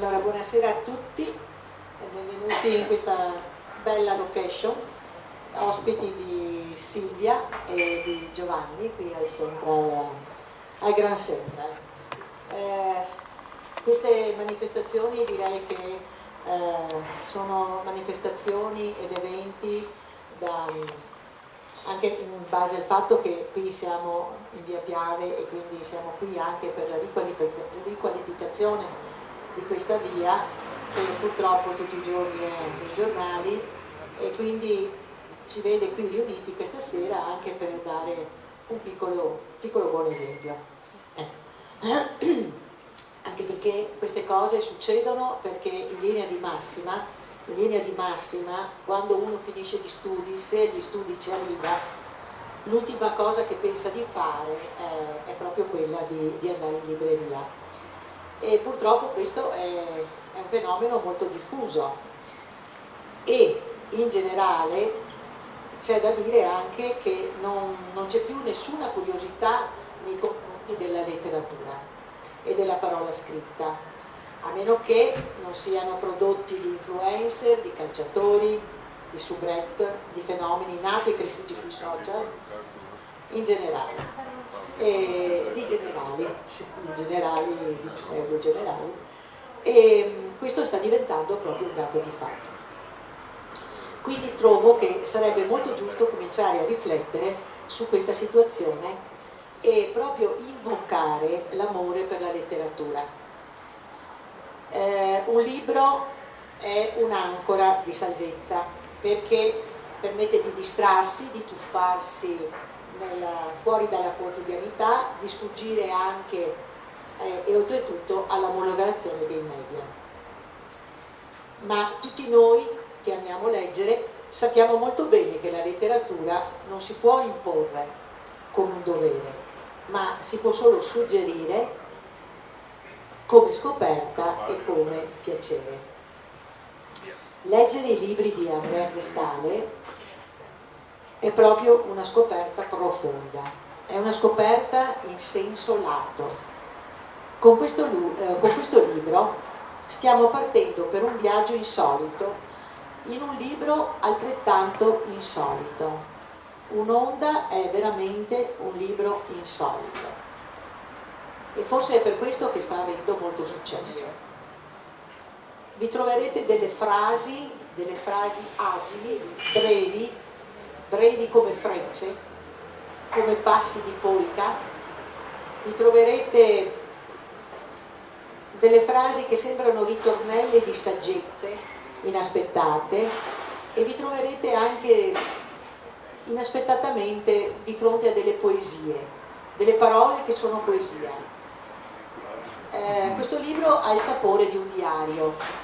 Allora, buonasera a tutti e benvenuti in questa bella location, ospiti di Silvia e di Giovanni qui al Grand Central. Queste manifestazioni direi che sono manifestazioni ed eventi anche in base al fatto che qui siamo in via Piave e quindi siamo qui anche per la riqualificazione di questa via che purtroppo tutti i giorni è nei giornali, e quindi ci vede qui riuniti questa sera anche per dare un piccolo buon esempio. Anche perché queste cose succedono perché in linea di massima, quando uno finisce gli studi, se gli studi ci arriva, l'ultima cosa che pensa di fare è proprio quella di andare in libreria. E purtroppo questo è un fenomeno molto diffuso e in generale c'è da dire anche che non c'è più nessuna curiosità nei confronti della letteratura e della parola scritta, a meno che non siano prodotti di influencer, di calciatori, di soubrette, di fenomeni nati e cresciuti sui social, in generale, di pseudo generali, e questo sta diventando proprio un dato di fatto. Quindi trovo che sarebbe molto giusto cominciare a riflettere su questa situazione e proprio invocare l'amore per la letteratura. Un libro è un'ancora di salvezza perché permette di distrarsi, di tuffarsi fuori dalla quotidianità, di sfuggire anche e oltretutto all'omologazione dei media. Ma tutti noi che amiamo leggere sappiamo molto bene che la letteratura non si può imporre come un dovere, ma si può solo suggerire come scoperta e come piacere. Leggere i libri di Andrea Cristale è proprio una scoperta profonda, è una scoperta in senso lato. Con questo libro stiamo partendo per un viaggio insolito in un libro altrettanto insolito. Un'onda è veramente un libro insolito. E forse è per questo che sta avendo molto successo. Vi troverete delle frasi agili, brevi come frecce, come passi di polca. Vi troverete delle frasi che sembrano ritornelle di saggezze inaspettate, e vi troverete anche inaspettatamente di fronte a delle poesie, delle parole che sono poesia. Questo libro ha il sapore di un diario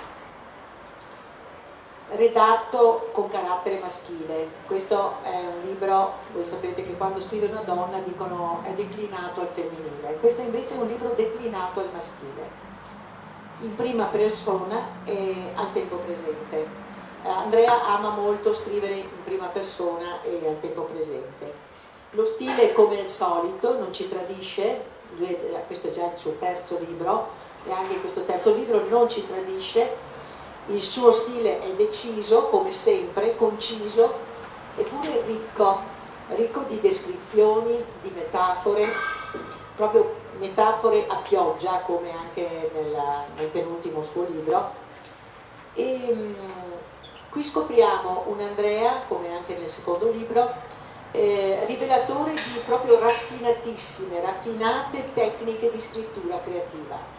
redatto con carattere maschile. Questo è un libro, voi sapete che quando scrive una donna dicono è declinato al femminile, questo invece è un libro declinato al maschile, in prima persona e al tempo presente. Andrea ama molto scrivere in prima persona e al tempo presente. Lo stile, come al solito, non ci tradisce. Questo è già il suo terzo libro e anche questo terzo libro non ci tradisce. Il suo stile è deciso, come sempre, conciso, eppure ricco di descrizioni, di metafore, proprio metafore a pioggia, come anche nel penultimo suo libro. E qui scopriamo un Andrea, come anche nel secondo libro, rivelatore di proprio raffinate tecniche di scrittura creativa.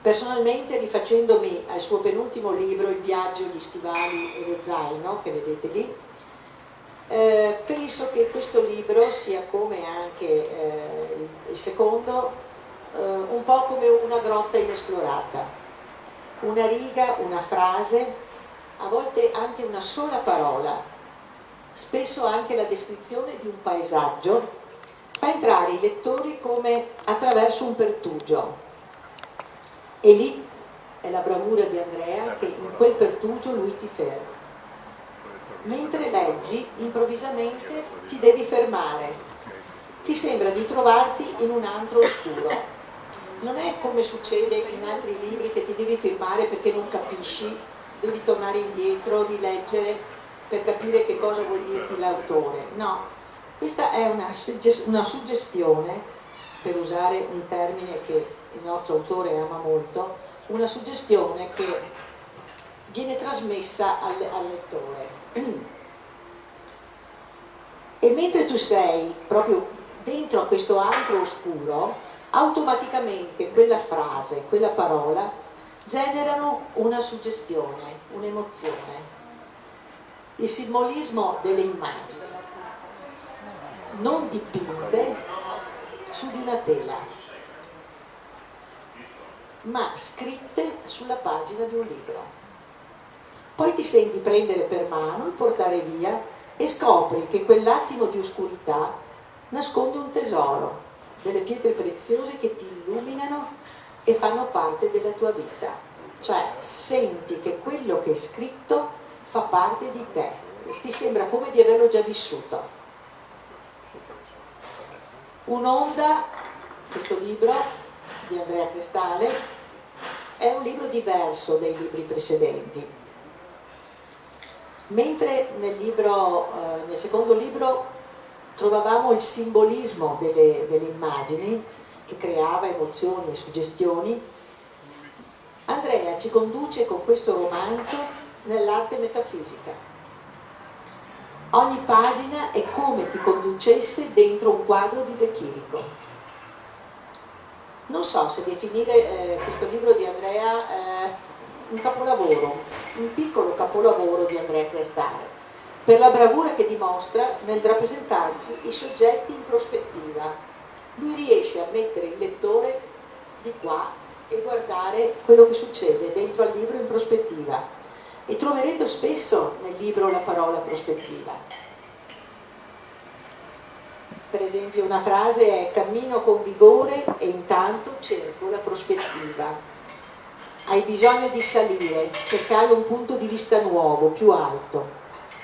Personalmente, rifacendomi al suo penultimo libro, Il viaggio, gli stivali e lo zaino, che vedete lì, penso che questo libro sia, come anche il secondo, un po' come una grotta inesplorata. Una riga, una frase, a volte anche una sola parola, spesso anche la descrizione di un paesaggio, fa entrare i lettori come attraverso un pertugio. E lì è la bravura di Andrea, che in quel pertugio lui ti ferma. Mentre leggi, improvvisamente ti devi fermare. Ti sembra di trovarti in un antro oscuro. non è come succede in altri libri che ti devi fermare perché non capisci, devi tornare indietro, rileggere per capire che cosa vuol dirti l'autore. No, questa è una suggestione, per usare un termine che il nostro autore ama molto, una suggestione che viene trasmessa al lettore. E mentre tu sei proprio dentro a questo antro oscuro, automaticamente quella frase, quella parola generano una suggestione, un'emozione. Il simbolismo delle immagini, non dipinte su di una tela, ma scritte sulla pagina di un libro. Poi ti senti prendere per mano e portare via e scopri che quell'attimo di oscurità nasconde un tesoro, delle pietre preziose che ti illuminano e fanno parte della tua vita. Cioè senti che quello che è scritto fa parte di te e ti sembra come di averlo già vissuto. Un'onda, questo libro di Andrea Crestale, è un libro diverso dai libri precedenti. Mentre nel secondo libro trovavamo il simbolismo delle immagini che creava emozioni e suggestioni, Andrea ci conduce con questo romanzo nell'arte metafisica. Ogni pagina è come ti conducesse dentro un quadro di De Chirico. Non so se definire questo libro di Andrea un capolavoro, un piccolo capolavoro di Andrea Crestale, per la bravura che dimostra nel rappresentarci i soggetti in prospettiva. Lui riesce a mettere il lettore di qua e guardare quello che succede dentro al libro in prospettiva. E troverete spesso nel libro la parola prospettiva. Per esempio una frase è: cammino con vigore e intanto cerco la prospettiva. Hai bisogno di salire, cercare un punto di vista nuovo, più alto,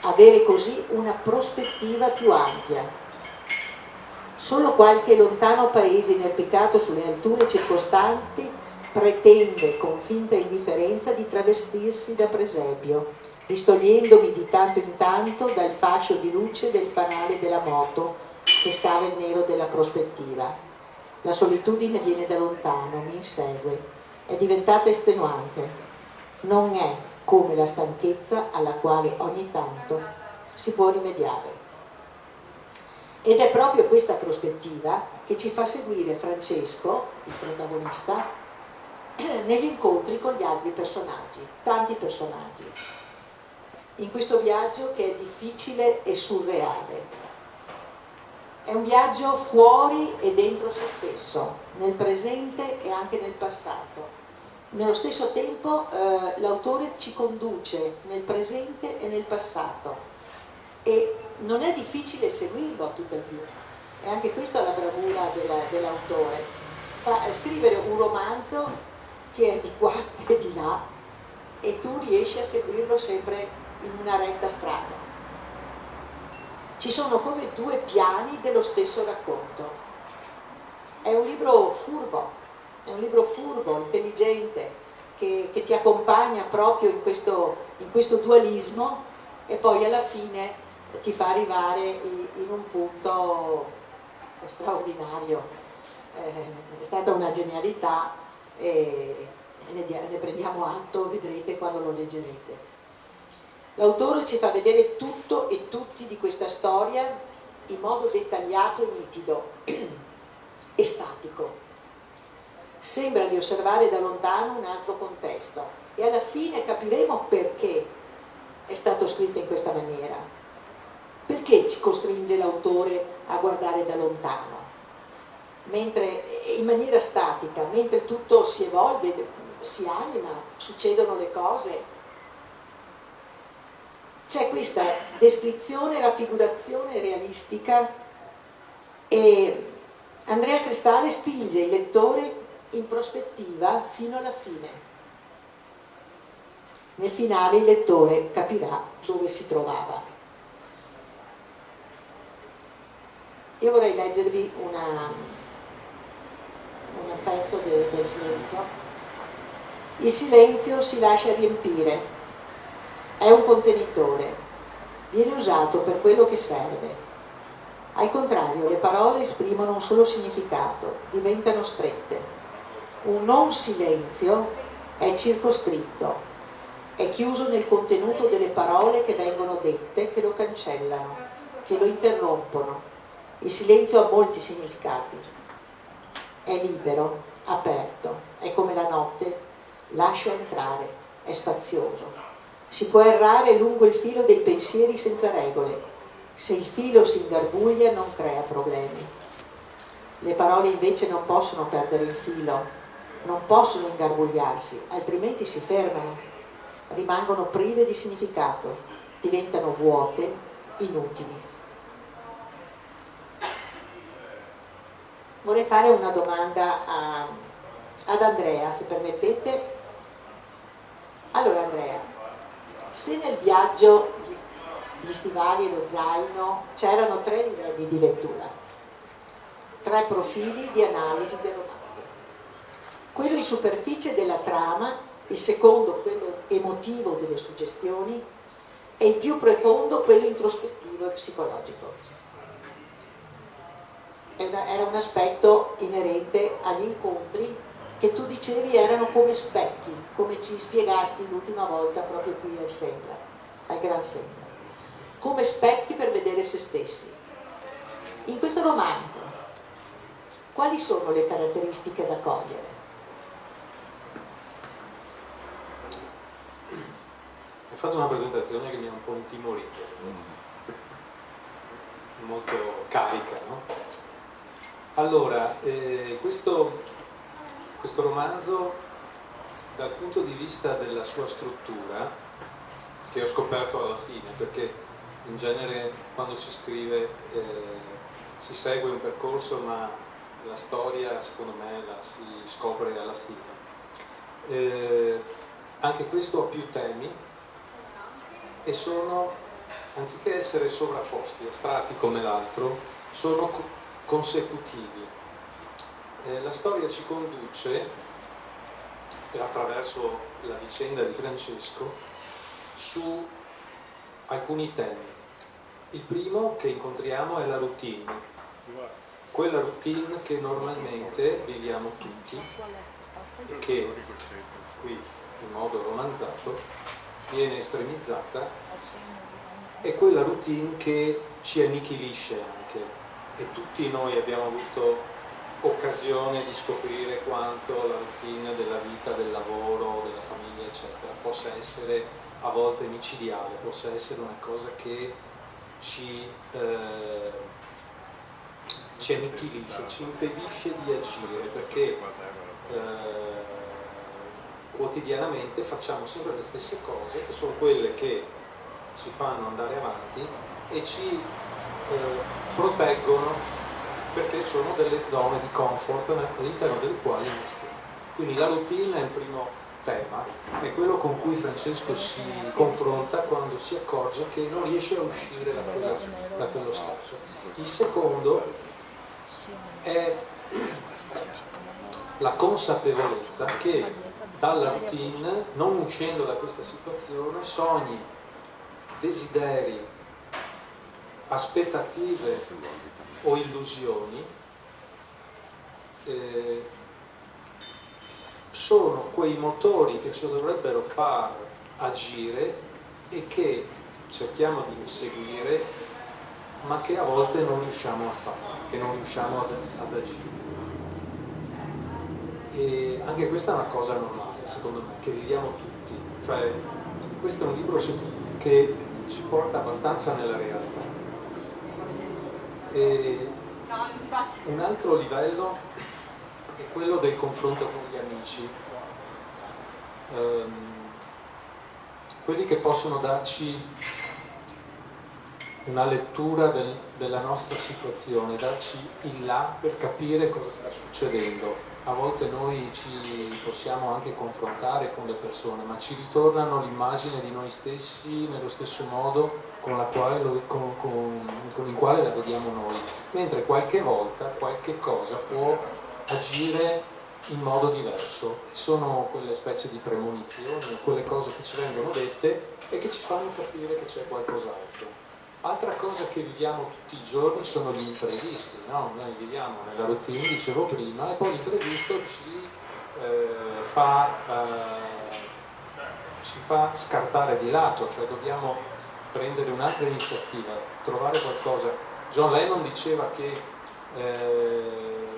avere così una prospettiva più ampia. Solo qualche lontano paese inerpicato sulle alture circostanti pretende con finta indifferenza di travestirsi da presepio, distogliendomi di tanto in tanto dal fascio di luce del fanale della moto che scava il nero della prospettiva. La solitudine viene da lontano, mi insegue, è diventata estenuante. Non è come la stanchezza alla quale ogni tanto si può rimediare. Ed è proprio questa prospettiva che ci fa seguire Francesco, il protagonista, negli incontri con gli altri personaggi, tanti personaggi, in questo viaggio che è difficile e surreale. È un viaggio fuori e dentro se stesso, nel presente e anche nel passato. Nello stesso tempo l'autore ci conduce nel presente e nel passato e non è difficile seguirlo a tutt'al più. E anche questa è la bravura dell'autore. Scrivere un romanzo che è di qua e di là e tu riesci a seguirlo sempre in una retta strada. Ci sono come due piani dello stesso racconto. È un libro furbo, intelligente, che ti accompagna proprio in questo dualismo e poi alla fine ti fa arrivare in un punto straordinario. È stata una genialità e ne prendiamo atto, vedrete quando lo leggerete. L'autore ci fa vedere tutto e tutti di questa storia in modo dettagliato e nitido e statico. Sembra di osservare da lontano un altro contesto e alla fine capiremo perché è stato scritto in questa maniera. Perché ci costringe l'autore a guardare da lontano? Mentre in maniera statica, mentre tutto si evolve, si anima, succedono le cose, c'è questa descrizione, raffigurazione realistica e Andrea Crestale spinge il lettore in prospettiva fino alla fine. Nel finale il lettore capirà dove si trovava. Io vorrei leggervi un pezzo del silenzio. Il silenzio si lascia riempire, è un contenitore, viene usato per quello che serve. Al contrario, le parole esprimono un solo significato, diventano strette. Un non silenzio è circoscritto, è chiuso nel contenuto delle parole che vengono dette, che lo cancellano, che lo interrompono. Il silenzio ha molti significati, è libero, aperto, è come la notte, lascia entrare, è spazioso. Si può errare lungo il filo dei pensieri senza regole. Se il filo si ingarbuglia non crea problemi. Le parole invece non possono perdere il filo, non possono ingarbugliarsi, altrimenti si fermano, rimangono prive di significato, diventano vuote, inutili. Vorrei fare una domanda ad Andrea, se permettete. Allora Andrea, se nel viaggio gli stivali e lo zaino c'erano 3 livelli di lettura, 3 profili di analisi del romanzo, quello in superficie della trama, il secondo quello emotivo delle suggestioni e il più profondo quello introspettivo e psicologico. Era un aspetto inerente agli incontri che tu dicevi erano come specchi, come ci spiegasti l'ultima volta proprio qui al Sendra, al Gran Sendra, come specchi per vedere se stessi. In questo romanzo, quali sono le caratteristiche da cogliere? Hai fatto una presentazione che mi ha un po' intimorito, molto carica, no? Allora, questo romanzo, dal punto di vista della sua struttura, che ho scoperto alla fine, perché in genere quando si scrive si segue un percorso, ma la storia secondo me la si scopre alla fine. Anche questo ha più temi e sono, anziché essere sovrapposti, astratti come l'altro, sono consecutivi. La storia ci conduce, attraverso la vicenda di Francesco, su alcuni temi. Il primo che incontriamo è la routine, quella routine che normalmente viviamo tutti e che qui in modo romanzato viene estremizzata, è quella routine che ci annichilisce anche, e tutti noi abbiamo avuto occasione di scoprire quanto la routine della vita, del lavoro, della famiglia eccetera possa essere a volte micidiale, possa essere una cosa che ci annichilisce, ci impedisce di agire, perché quotidianamente facciamo sempre le stesse cose, che sono quelle che ci fanno andare avanti e ci proteggono, perché sono delle zone di comfort all'interno delle quali noi stiamo. Quindi la routine è il primo tema, è quello con cui Francesco si confronta quando si accorge che non riesce a uscire da quello stato. Il secondo è la consapevolezza che dalla routine, non uscendo da questa situazione, sogni, desideri, aspettative o illusioni sono quei motori che ci dovrebbero far agire e che cerchiamo di inseguire, ma che a volte non riusciamo a fare, che non riusciamo ad agire. E anche questa è una cosa normale, secondo me, che viviamo tutti. Cioè, questo è un libro che ci porta abbastanza nella realtà. E un altro livello è quello del confronto con gli amici, quelli che possono darci una lettura della nostra situazione, darci il là per capire cosa sta succedendo. A volte noi ci possiamo anche confrontare con le persone, ma ci ritornano l'immagine di noi stessi nello stesso modo con il quale la vediamo noi, mentre qualche volta qualche cosa può agire in modo diverso. Sono quelle specie di premonizioni, quelle cose che ci vengono dette e che ci fanno capire che c'è qualcos'altro. Altra cosa che viviamo tutti i giorni sono gli imprevisti, no? Noi viviamo nella routine, dicevo prima, e poi l'imprevisto ci fa scartare di lato, cioè dobbiamo prendere un'altra iniziativa, trovare qualcosa. John Lennon diceva che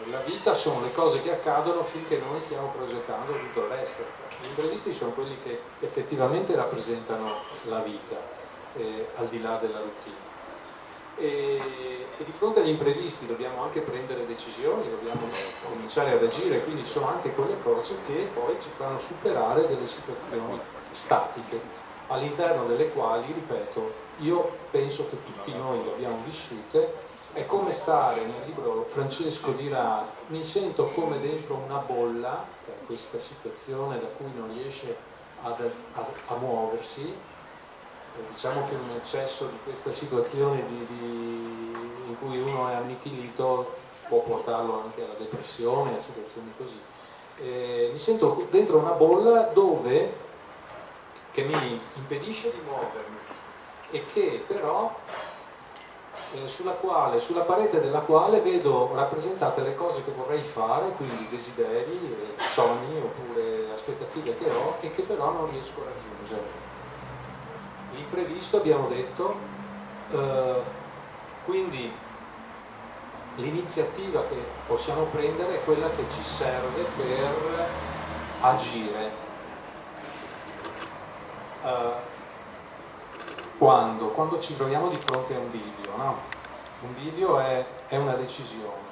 la vita sono le cose che accadono finché noi stiamo progettando tutto il resto. Gli imprevisti sono quelli che effettivamente rappresentano la vita, al di là della routine. E di fronte agli imprevisti dobbiamo anche prendere decisioni, dobbiamo cominciare ad agire, quindi sono anche quelle cose che poi ci fanno superare delle situazioni statiche, all'interno delle quali, ripeto, io penso che tutti noi le abbiamo vissute. È come stare, nel libro Francesco dirà, mi sento come dentro una bolla, che è questa situazione da cui non riesce a muoversi. Diciamo che un eccesso di questa situazione in cui uno è annichilito può portarlo anche alla depressione, a situazioni così. Mi sento dentro una bolla che mi impedisce di muovermi e che però sulla parete della quale vedo rappresentate le cose che vorrei fare, quindi desideri, sogni oppure aspettative che ho e che però non riesco a raggiungere. L'imprevisto, abbiamo detto, quindi l'iniziativa che possiamo prendere è quella che ci serve per agire. Quando ci troviamo di fronte a un bivio, no? Un bivio è una decisione.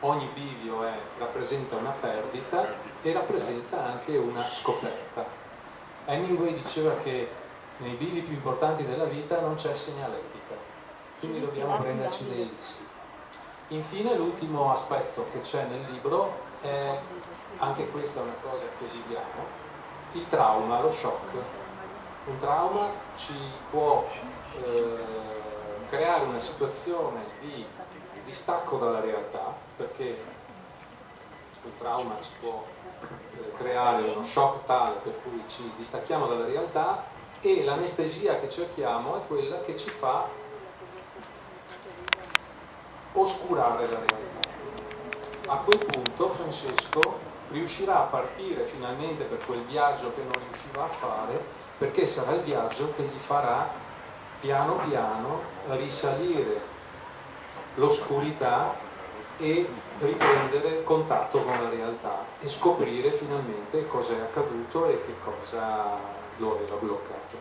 Ogni bivio rappresenta una perdita e rappresenta anche una scoperta. Hemingway diceva che nei bivi più importanti della vita non c'è segnaletica, quindi dobbiamo prenderci dei rischi. Infine l'ultimo aspetto che c'è nel libro è, anche questa è una cosa che viviamo, il trauma, lo shock. Un trauma ci può creare una situazione di distacco dalla realtà, perché un trauma ci può creare uno shock tale per cui ci distacchiamo dalla realtà, e l'anestesia che cerchiamo è quella che ci fa oscurare la realtà. A quel punto Francesco riuscirà a partire finalmente per quel viaggio che non riusciva a fare, perché sarà il viaggio che gli farà piano piano risalire l'oscurità e riprendere contatto con la realtà e scoprire finalmente cosa è accaduto e che cosa lo aveva bloccato.